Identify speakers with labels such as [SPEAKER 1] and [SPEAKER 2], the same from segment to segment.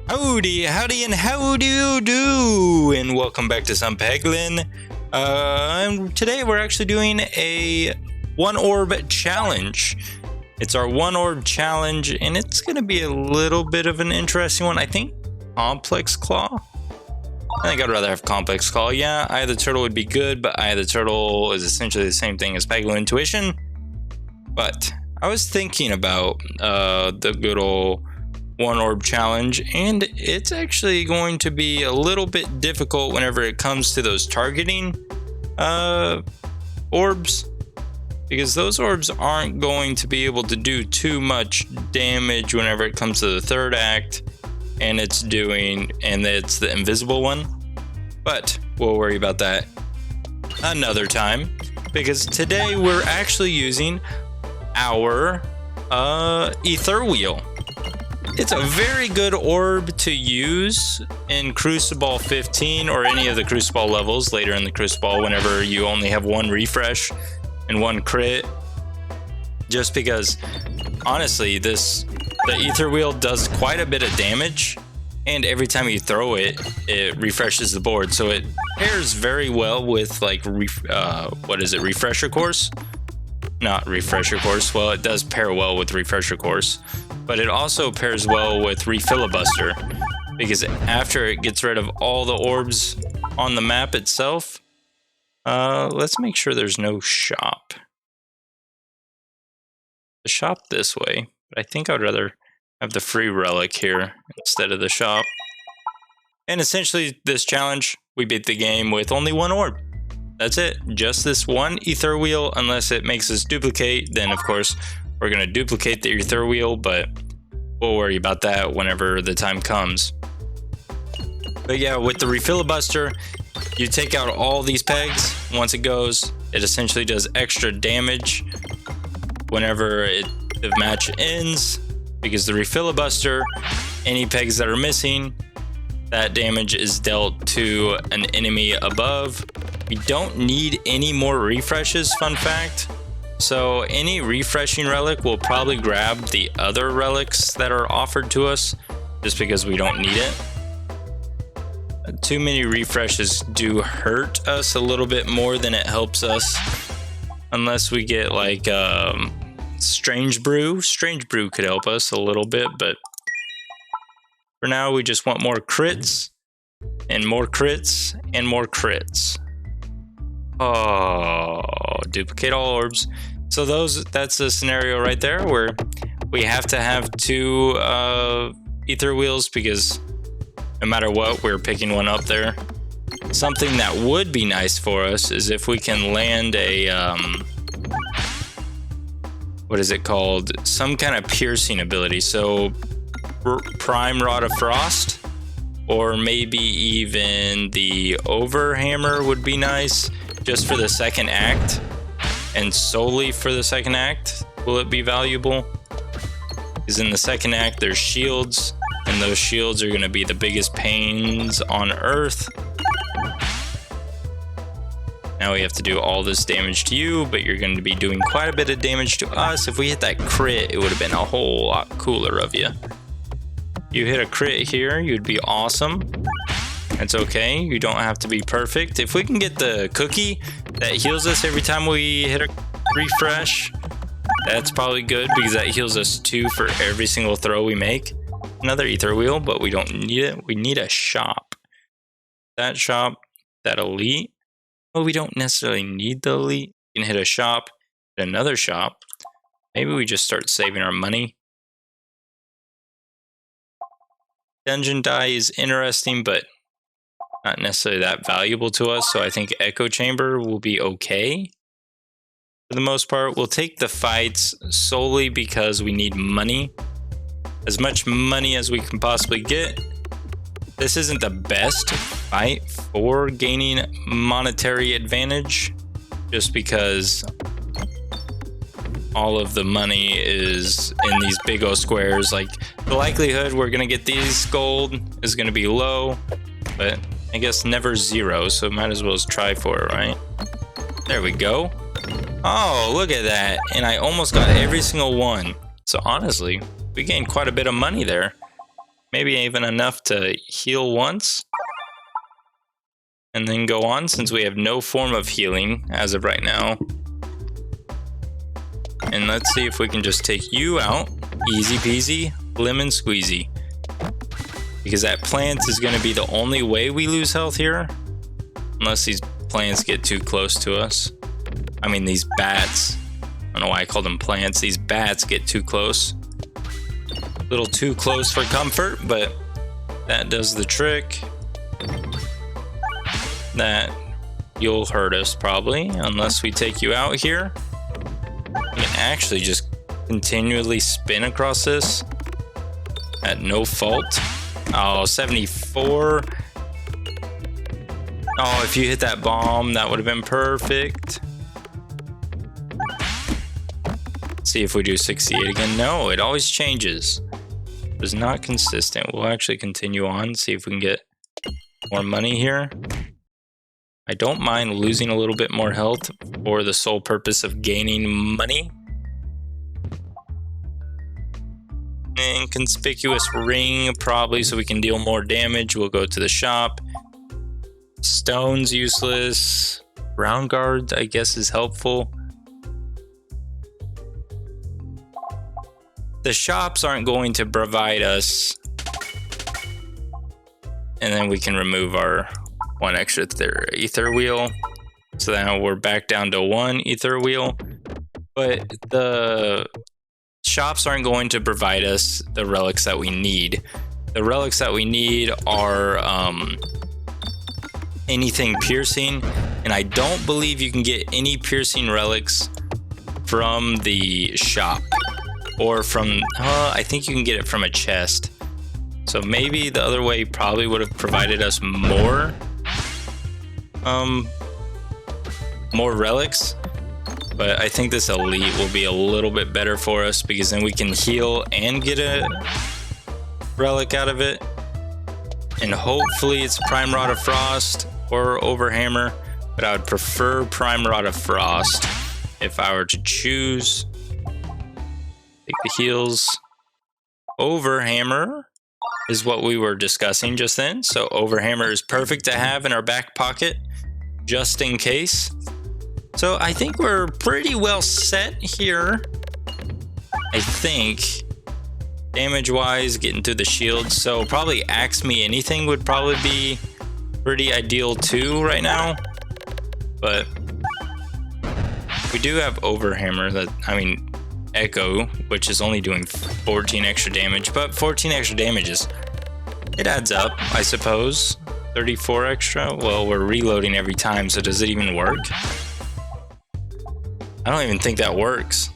[SPEAKER 1] Howdy, howdy, and how do you do? And welcome back to some Peglin. Today we're actually doing a one orb challenge. It's our one orb challenge, and it's going to be a little bit of an interesting one. I think Complex Claw. I think I'd rather have Complex Claw. Yeah, Eye of the Turtle would be good, but Eye of the Turtle is essentially the same thing as Peglin Intuition. But I was thinking about the good old one orb challenge, and it's actually going to be a little bit difficult whenever it comes to those targeting orbs, because those orbs aren't going to be able to do too much damage whenever it comes to the third act, and it's the invisible one. But we'll worry about that another time, because today we're actually using our ether wheel. It's a very good orb to use in Crucible 15 or any of the Crucible levels later in the Crucible whenever you only have one refresh and one crit. Just because, honestly, the ether wheel does quite a bit of damage, and every time you throw it, it refreshes the board. So it pairs very well with Refresher Course? Not Refresher Course. Well, it does pair well with Refresher Course, but it also pairs well with Refilibuster, because after it gets rid of all the orbs on the map itself, let's make sure there's no shop. The shop this way, but I think I'd rather have the free relic here instead of the shop. And essentially, this challenge, we beat the game with only one orb. That's it, just this one ether wheel. Unless it makes us duplicate, then of course we're going to duplicate the ether wheel, but we'll worry about that whenever the time comes. But yeah, with the Refilibuster, you take out all these pegs. Once it goes, it essentially does extra damage whenever the match ends, because the Refilibuster, any pegs that are missing, that damage is dealt to an enemy above. We don't need any more refreshes, fun fact. So any refreshing relic will probably grab the other relics that are offered to us, just because we don't need it. Too many refreshes do hurt us a little bit more than it helps us, unless we get like Strange Brew. Strange Brew could help us a little bit, but for now we just want more crits and more crits and more crits. Oh, duplicate all orbs. So that's the scenario right there where we have to have two ether wheels, because no matter what, we're picking one up there. Something that would be nice for us is if we can land a what is it called? Some kind of piercing ability. So Prime Rod of Frost, or maybe even the Overhammer would be nice, just for the second act, and solely for the second act will it be valuable, because in the second act there's shields, and those shields are going to be the biggest pains on earth. Now we have to do all this damage to you, but you're going to be doing quite a bit of damage to us. If we hit that crit, it would have been a whole lot cooler of you. You hit a crit here, you'd be awesome. It's okay, you don't have to be perfect. If we can get the cookie that heals us every time we hit a refresh, that's probably good, because that heals us 2 for every single throw we make. Another ether wheel, but we don't need it. We need a shop. That shop, that elite. Well, we don't necessarily need the elite. We can hit a shop, hit another shop. Maybe we just start saving our money. Dungeon die is interesting, but not necessarily that valuable to us, so I think Echo Chamber will be okay. For the most part, we'll take the fights solely because we need money. As much money as we can possibly get. This isn't the best fight for gaining monetary advantage, just because all of the money is in these big O squares. Like, the likelihood we're gonna get these gold is gonna be low, but I guess never zero, so might as well just try for it, right? There we go. Oh, look at that. And I almost got every single one. So honestly, we gained quite a bit of money there. maybe even enough to heal once. And then go on, since we have no form of healing as of right now. And let's see if we can just take you out. Easy peasy, lemon squeezy. Because that plant is going to be the only way we lose health here. Unless these plants get too close to us. I mean, these bats. I don't know why I call them plants. These bats get too close. A little too close for comfort, but that does the trick. That you'll hurt us probably, unless we take you out here. You can actually just continually spin across this at no fault. Oh, 74. Oh, if you hit that bomb, that would have been perfect. See if we do 68 again. No, it always changes. It was not consistent. We'll actually continue on, see if we can get more money here. I don't mind losing a little bit more health for the sole purpose of gaining money. Inconspicuous ring, probably, so we can deal more damage. We'll go to the shop. Stone's useless. Round guard, I guess, is helpful. The shops aren't going to provide us. And then we can remove our one extra ether wheel. So now we're back down to one ether wheel. But the shops aren't going to provide us the relics that we need. The relics that we need are anything piercing. And I don't believe you can get any piercing relics from the shop. Or from, I think you can get it from a chest. So maybe the other way probably would have provided us more relics, but I think this elite will be a little bit better for us because then we can heal and get a relic out of it. And hopefully it's Prime Rod of Frost or Overhammer, but I would prefer Prime Rod of Frost if I were to choose. Take the heals. Overhammer is what we were discussing just then, so Overhammer is perfect to have in our back pocket just in case. So I think we're pretty well set here. I think damage wise, getting through the shield, so probably Axe Me Anything would probably be pretty ideal too right now. But we do have Overhammer, Echo, which is only doing 14 extra damage, but 14 extra damages, it adds up, I suppose. 34 extra? Well, we're reloading every time, so does it even work? I don't even think that works.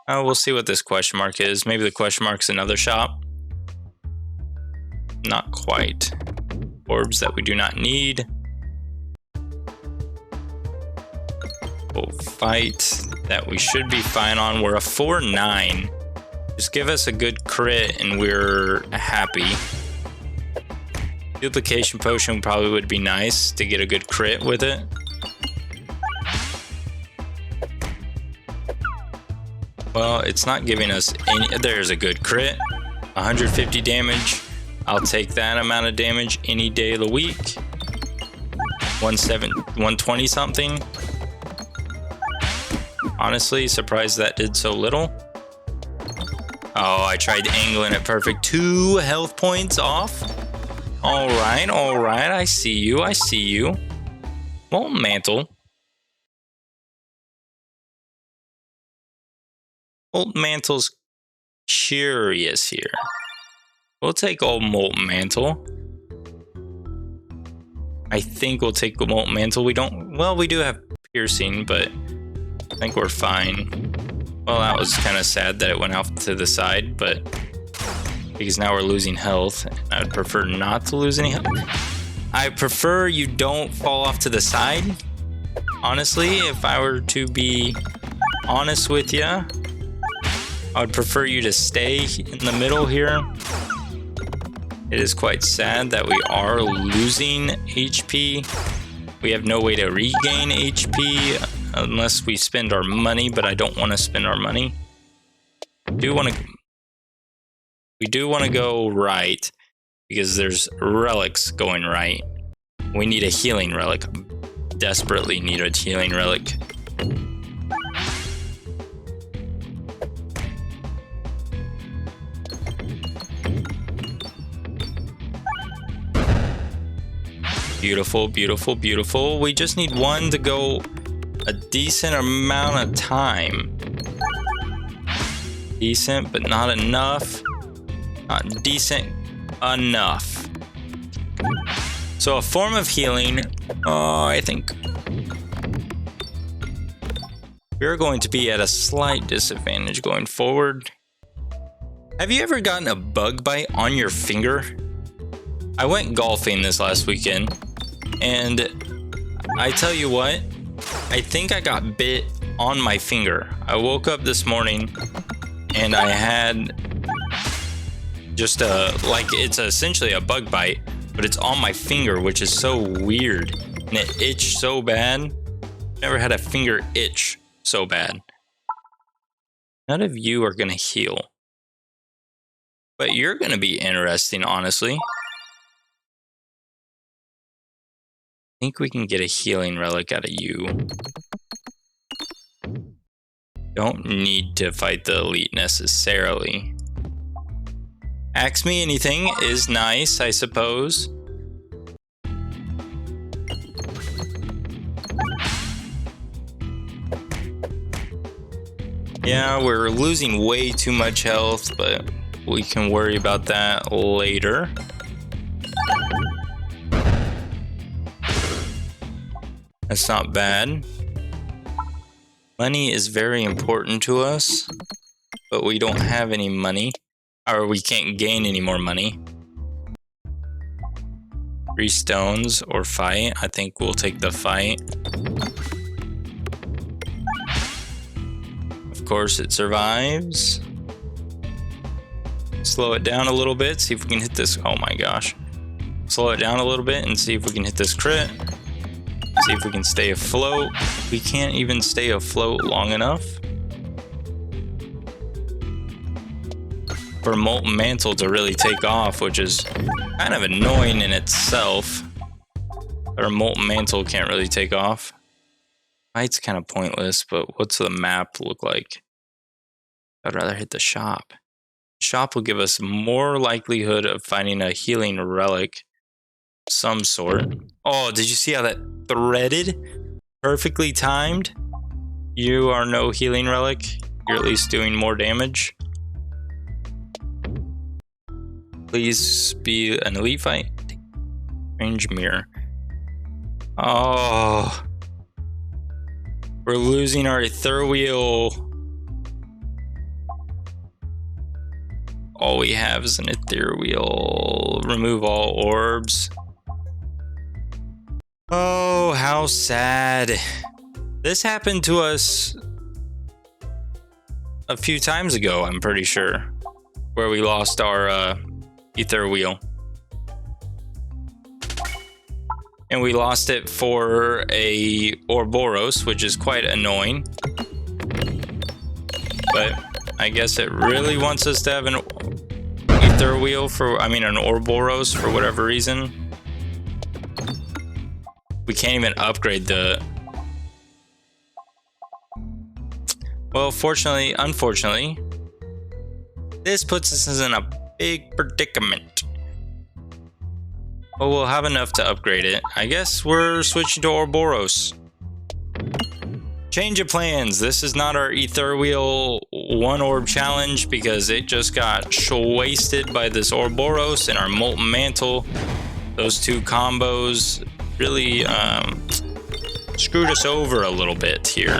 [SPEAKER 1] Oh, we'll see what this question mark is. Maybe the question mark's another shop. Not quite. Orbs that we do not need. We'll fight that we should be fine on. We're a 4-9. Just give us a good crit and we're happy. Duplication potion probably would be nice to get a good crit with it. Well, it's not giving us any. There's a good crit. 150 damage. I'll take that amount of damage any day of the week. 120 something. Honestly, surprised that did so little. Oh, I tried angling it perfect. 2 health points off. All right, I see you. Molten Mantle. Molten Mantle's curious here. We'll take old Molten Mantle. I think we'll take the Molten Mantle. We do have piercing, but I think we're fine. Well, that was kind of sad that it went off to the side, but because now we're losing health. I would prefer not to lose any health. I prefer you don't fall off to the side. Honestly, if I were to be honest with you, I would prefer you to stay in the middle here. It is quite sad that we are losing HP. We have no way to regain HP unless we spend our money, but I don't want to spend our money. I do want to We do want to go right because there's relics going right. We need a healing relic. Desperately need a healing relic. Beautiful, beautiful, beautiful. We just need one to go a decent amount of time. Decent, but not enough. Not decent enough. So a form of healing, I think we're going to be at a slight disadvantage going forward. Have you ever gotten a bug bite on your finger? I went golfing this last weekend, and I tell you what, I think I got bit on my finger. I woke up this morning and I had just it's essentially a bug bite, but it's on my finger, which is so weird, and it itched so bad. Never had a finger itch so bad. None of you are gonna heal, but you're gonna be interesting, honestly. I think we can get a healing relic out of you. Don't need to fight the elite necessarily. Ask me anything is nice, I suppose. Yeah, we're losing way too much health, but we can worry about that later. That's not bad. Money is very important to us, but we don't have any money, or we can't gain any more money. 3 stones or fight. I think we'll take the fight. Of course, it survives. Slow it down a little bit, see if we can hit this. Oh my gosh. Slow it down a little bit and see if we can hit this crit. See if we can stay afloat. We can't even stay afloat long enough. For Molten Mantle to really take off, which is kind of annoying in itself. Our Molten Mantle can't really take off. Fight's kind of pointless, but what's the map look like? I'd rather hit the shop. Shop will give us more likelihood of finding a healing relic of some sort. Oh, did you see how that threaded? Perfectly timed. You are no healing relic. You're at least doing more damage. Please be an elite fight. Range mirror. Oh. We're losing our ethereal. All we have is an ethereal. Remove all orbs. Oh, how sad. This happened to us a few times ago, I'm pretty sure, where we lost our ether wheel. And we lost it for a Ouroboros, which is quite annoying. But I guess it really wants us to have an ether wheel an Ouroboros for whatever reason. We can't even upgrade the... Well, unfortunately, this puts us in a big predicament. But we'll have enough to upgrade it. I guess we're switching to Ouroboros. Change of plans. This is not our ether wheel 1 orb challenge because it just got wasted by this Ouroboros and our Molten Mantle. Those 2 combos really screwed us over a little bit here.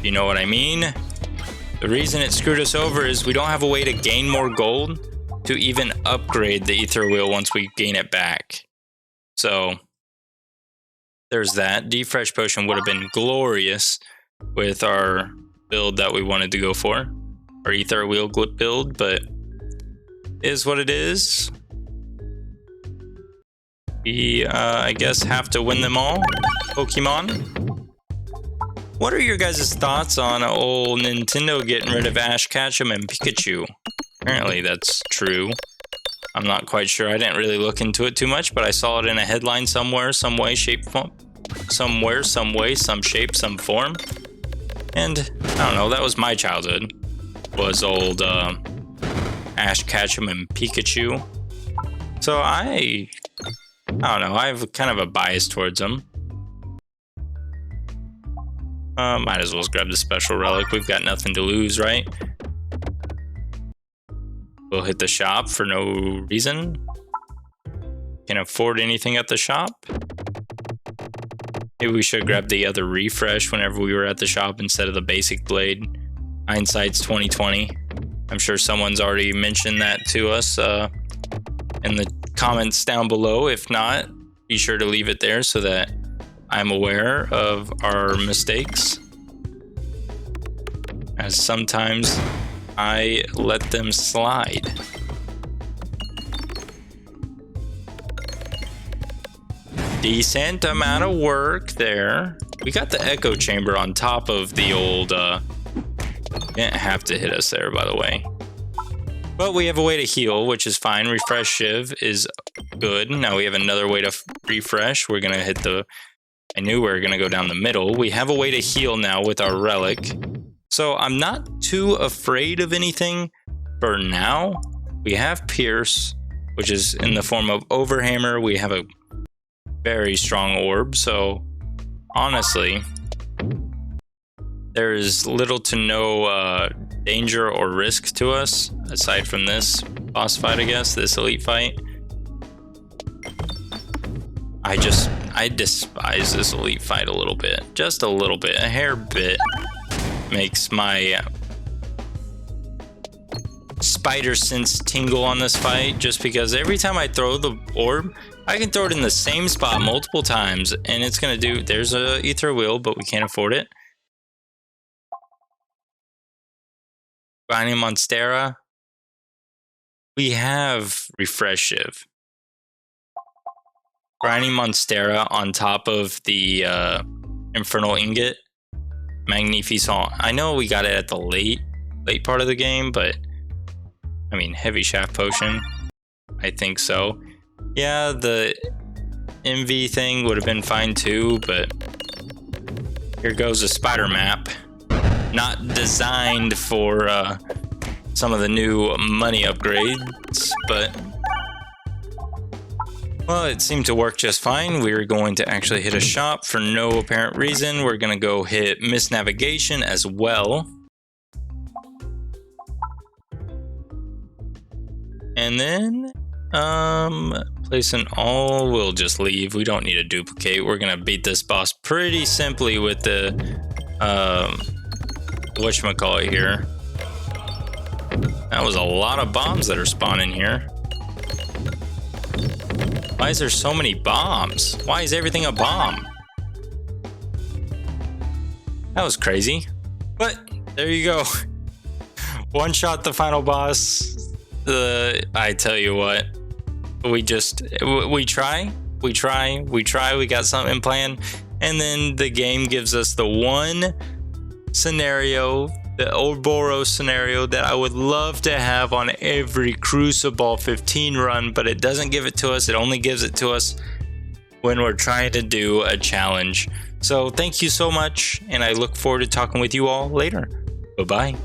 [SPEAKER 1] You know what I mean? The reason it screwed us over is we don't have a way to gain more gold to even upgrade the ether wheel once we gain it back. So there's that. Defresh potion would have been glorious with our build that we wanted to go for. Our ether wheel build, but is what it is. We, I guess, have to win them all. Pokemon. What are your guys' thoughts on old Nintendo getting rid of Ash Ketchum and Pikachu? Apparently that's true. I'm not quite sure. I didn't really look into it too much, but I saw it in a headline somewhere, some way, shape, form. Somewhere, some way, some shape, some form. And I don't know, that was my childhood. Was old Ash Ketchum and Pikachu. So I don't know, I have kind of a bias towards them. Might as well grab the special relic. We've got nothing to lose, right? We'll hit the shop for no reason. Can't afford anything at the shop. Maybe we should grab the other refresh whenever we were at the shop instead of the basic blade. Hindsight's 2020. I'm sure someone's already mentioned that to us in the comments down below. If not, be sure to leave it there so that I'm aware of our mistakes, as sometimes I let them slide. Decent amount of work there. We got the echo chamber on top of the old didn't have to hit us there, by the way. But we have a way to heal, which is fine. Refresh Shiv is good. Now we have another way to refresh. We're gonna hit the, I knew we were gonna go down the middle. We have a way to heal now with our relic. So I'm not too afraid of anything for now. We have Pierce, which is in the form of Overhammer. We have a very strong orb. So honestly, there is little to no danger or risk to us aside from this boss fight, I guess, this elite fight. I despise this elite fight a little bit, just a little bit, a hair bit. Makes my spider sense tingle on this fight, just because every time I throw the orb, I can throw it in the same spot multiple times and it's gonna do, there's a ether wheel, but we can't afford it. Grinding Monstera. We have Refresh Shiv. Grinding Monstera on top of the Infernal Ingot. Magnificent. I know we got it at the late part of the game, but I mean, Heavy Shaft Potion. I think so. Yeah, the MV thing would have been fine too, but here goes a spider map. Not designed for some of the new money upgrades, but well, it seemed to work just fine. We were going to actually hit a shop for no apparent reason. We're gonna go hit Misnavigation as well. And then, place an all, we'll just leave. We don't need a duplicate. We're gonna beat this boss pretty simply with the, whatchamacallit here. That was a lot of bombs that are spawning here. Why is there so many bombs? Why is everything a bomb? That was crazy. But there you go. One shot the final boss. I tell you what, we try, we got something planned, and then the game gives us the one scenario, the Ouroboros scenario that I would love to have on every Crucible 15 run, but it doesn't give it to us. It only gives it to us when we're trying to do a challenge. So thank you so much, and I look forward to talking with you all later. Bye-bye.